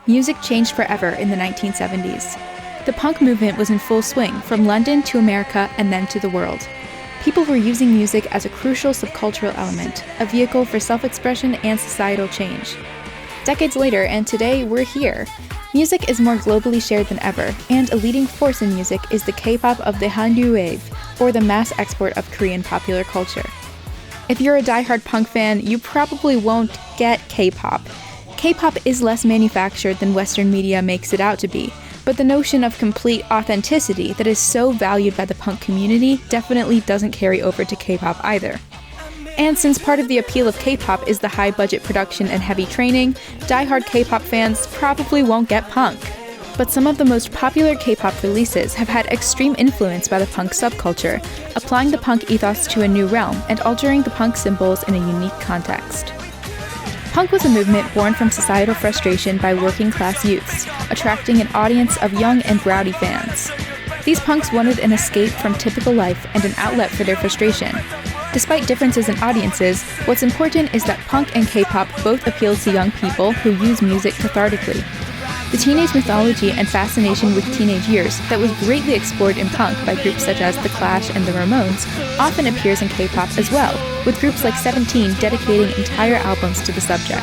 Music changed forever in the 1970s. The punk movement was in full swing, from London to America and then to the world. People were using music as a crucial subcultural element, a vehicle for self-expression and societal change. Decades later, and today, we're here. Music is more globally shared than ever, and a leading force in music is the K-pop of the Hallyu wave, or the mass export of Korean popular culture. If you're a diehard punk fan, you probably won't get K-pop. K-pop is less manufactured than Western media makes it out to be, but the notion of complete authenticity that is so valued by the punk community definitely doesn't carry over to K-pop either. And since part of the appeal of K-pop is the high-budget production and heavy training, diehard K-pop fans probably won't get punk. But some of the most popular K-pop releases have had extreme influence by the punk subculture, applying the punk ethos to a new realm and altering the punk symbols in a unique context. Punk was a movement born from societal frustration by working-class youths, attracting an audience of young and rowdy fans. These punks wanted an escape from typical life and an outlet for their frustration. Despite differences in audiences, what's important is that punk and K-pop both appeal to young people who use music cathartically. The teenage mythology and fascination with teenage years that was greatly explored in punk by groups such as The Clash and The Ramones often appears in K-pop as well, with groups like 17 dedicating entire albums to the subject.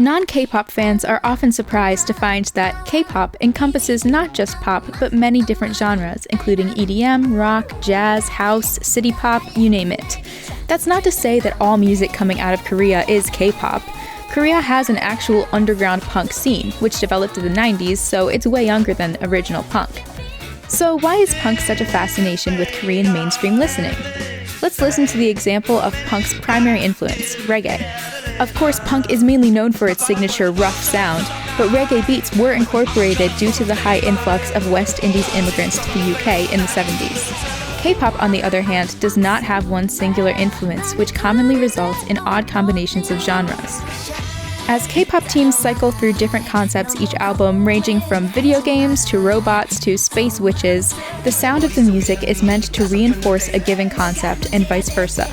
Non-K-pop fans are often surprised to find that K-pop encompasses not just pop, but many different genres, including EDM, rock, jazz, house, city pop, you name it. That's not to say that all music coming out of Korea is K-pop. Korea has an actual underground punk scene, which developed in the 90s, so it's way younger than original punk. So why is punk such a fascination with Korean mainstream listening? Let's listen to the example of punk's primary influence, reggae. Of course, punk is mainly known for its signature rough sound, but reggae beats were incorporated due to the high influx of West Indies immigrants to the UK in the 70s. K-pop, on the other hand, does not have one singular influence, which commonly results in odd combinations of genres. As K-pop teams cycle through different concepts each album, ranging from video games to robots to space witches, the sound of the music is meant to reinforce a given concept and vice versa.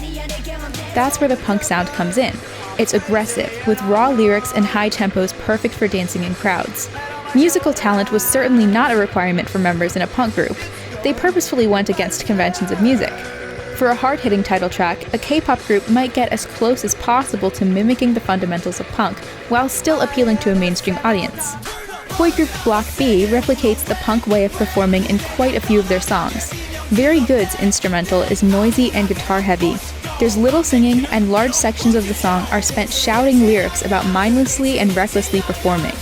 That's where the punk sound comes in. It's aggressive, with raw lyrics and high tempos perfect for dancing in crowds. Musical talent was certainly not a requirement for members in a punk group. They purposefully went against conventions of music. For a hard-hitting title track, a K-pop group might get as close as possible to mimicking the fundamentals of punk, while still appealing to a mainstream audience. Boy group Block B replicates the punk way of performing in quite a few of their songs. Very Good's instrumental is noisy and guitar-heavy. There's little singing, and large sections of the song are spent shouting lyrics about mindlessly and recklessly performing.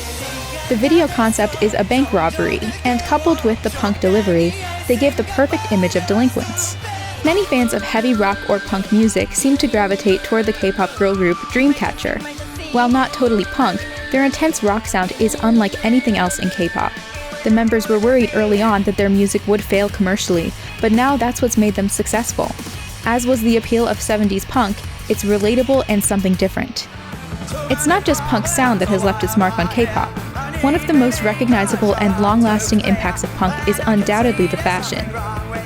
The video concept is a bank robbery, and coupled with the punk delivery, they give the perfect image of delinquents. Many fans of heavy rock or punk music seem to gravitate toward the K-pop girl group Dreamcatcher. While not totally punk, their intense rock sound is unlike anything else in K-pop. The members were worried early on that their music would fail commercially, but now that's what's made them successful. As was the appeal of 70s punk, it's relatable and something different. It's not just punk sound that has left its mark on K-pop. One of the most recognizable and long-lasting impacts of punk is undoubtedly the fashion.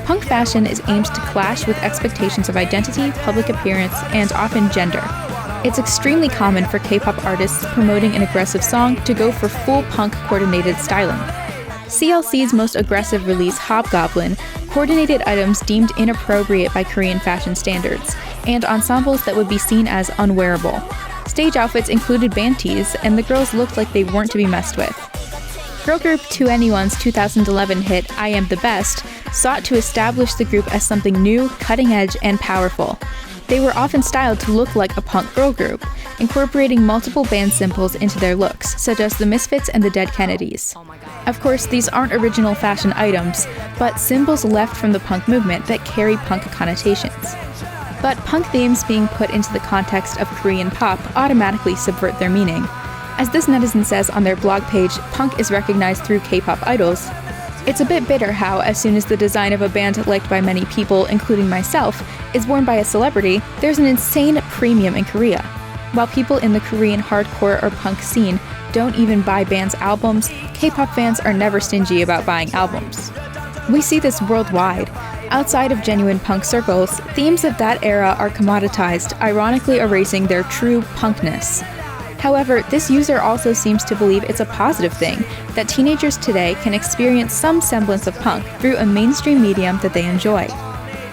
Punk fashion is aimed to clash with expectations of identity, public appearance, and often gender. It's extremely common for K-pop artists promoting an aggressive song to go for full punk coordinated styling. CLC's most aggressive release, Hobgoblin, coordinated items deemed inappropriate by Korean fashion standards, and ensembles that would be seen as unwearable. Stage outfits included band tees, and the girls looked like they weren't to be messed with. Girl group 2NE1's 2011 hit I Am the Best sought to establish the group as something new, cutting-edge, and powerful. They were often styled to look like a punk girl group, incorporating multiple band symbols into their looks, such as the Misfits and the Dead Kennedys. Of course, these aren't original fashion items, but symbols left from the punk movement that carry punk connotations. But punk themes being put into the context of Korean pop automatically subvert their meaning. As this netizen says on their blog page, punk is recognized through K-pop idols. It's a bit bitter how, as soon as the design of a band liked by many people, including myself, is worn by a celebrity, there's an insane premium in Korea. While people in the Korean hardcore or punk scene don't even buy bands' albums, K-pop fans are never stingy about buying albums. We see this worldwide. Outside of genuine punk circles, themes of that era are commoditized, ironically erasing their true punkness. However, this user also seems to believe it's a positive thing, that teenagers today can experience some semblance of punk through a mainstream medium that they enjoy.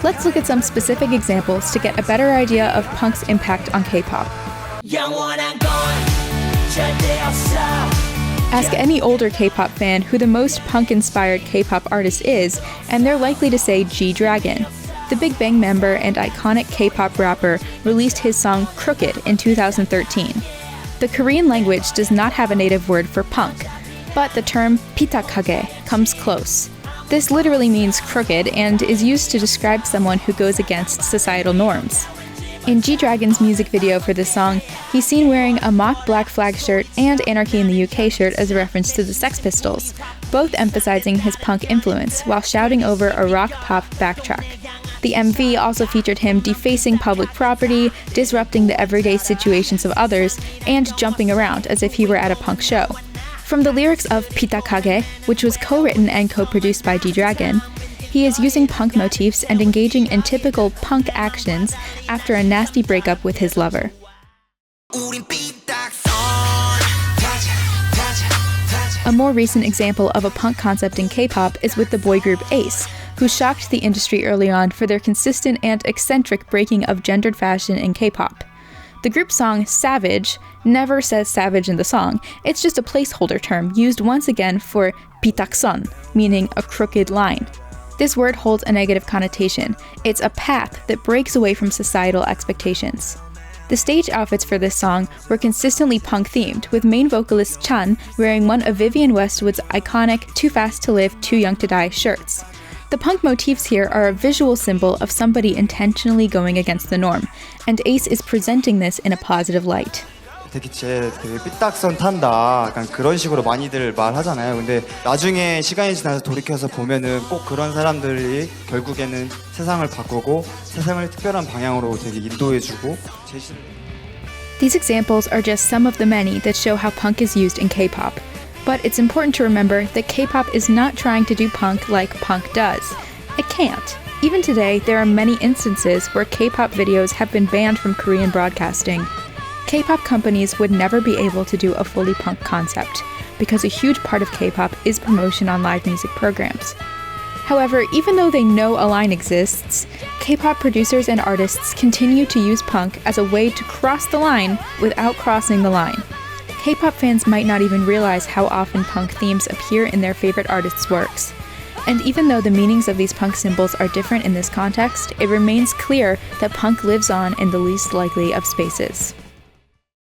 Let's look at some specific examples to get a better idea of punk's impact on K-pop. Ask any older K-pop fan who the most punk-inspired K-pop artist is, and they're likely to say G-Dragon. The Big Bang member and iconic K-pop rapper released his song Crooked in 2013. The Korean language does not have a native word for punk, but the term pitakage comes close. This literally means crooked and is used to describe someone who goes against societal norms. In G-Dragon's music video for this song, he's seen wearing a mock Black Flag shirt and Anarchy in the UK shirt as a reference to the Sex Pistols, both emphasizing his punk influence while shouting over a rock-pop backtrack. The MV also featured him defacing public property, disrupting the everyday situations of others, and jumping around as if he were at a punk show. From the lyrics of Pitakage, which was co-written and co-produced by G-Dragon, he is using punk motifs and engaging in typical punk actions after a nasty breakup with his lover. A more recent example of a punk concept in K-pop is with the boy group Ace, who shocked the industry early on for their consistent and eccentric breaking of gendered fashion in K-pop. The group's song Savage never says savage in the song, it's just a placeholder term used once again for pitakson, meaning a crooked line. This word holds a negative connotation. It's a path that breaks away from societal expectations. The stage outfits for this song were consistently punk-themed, with main vocalist Chan wearing one of Vivienne Westwood's iconic Too Fast to Live, Too Young to Die shirts. The punk motifs here are a visual symbol of somebody intentionally going against the norm, and Ace is presenting this in a positive light. 되게 삐딱선 탄다 약간 그런 식으로 많이들 말하잖아요. 근데 나중에 시간이 지나서 돌이켜서 보면은 꼭 그런 사람들이 결국에는 세상을 바꾸고 세상을 특별한 방향으로 되게 인도해주고 These examples are just some of the many that show how punk is used in K-pop. But it's important to remember that K-pop is not trying to do punk like punk does. It can't. Even today, there are many instances where K-pop videos have been banned from Korean broadcasting. K-pop companies would never be able to do a fully punk concept, because a huge part of K-pop is promotion on live music programs. However, even though they know a line exists, K-pop producers and artists continue to use punk as a way to cross the line without crossing the line. K-pop fans might not even realize how often punk themes appear in their favorite artists' works. And even though the meanings of these punk symbols are different in this context, it remains clear that punk lives on in the least likely of spaces.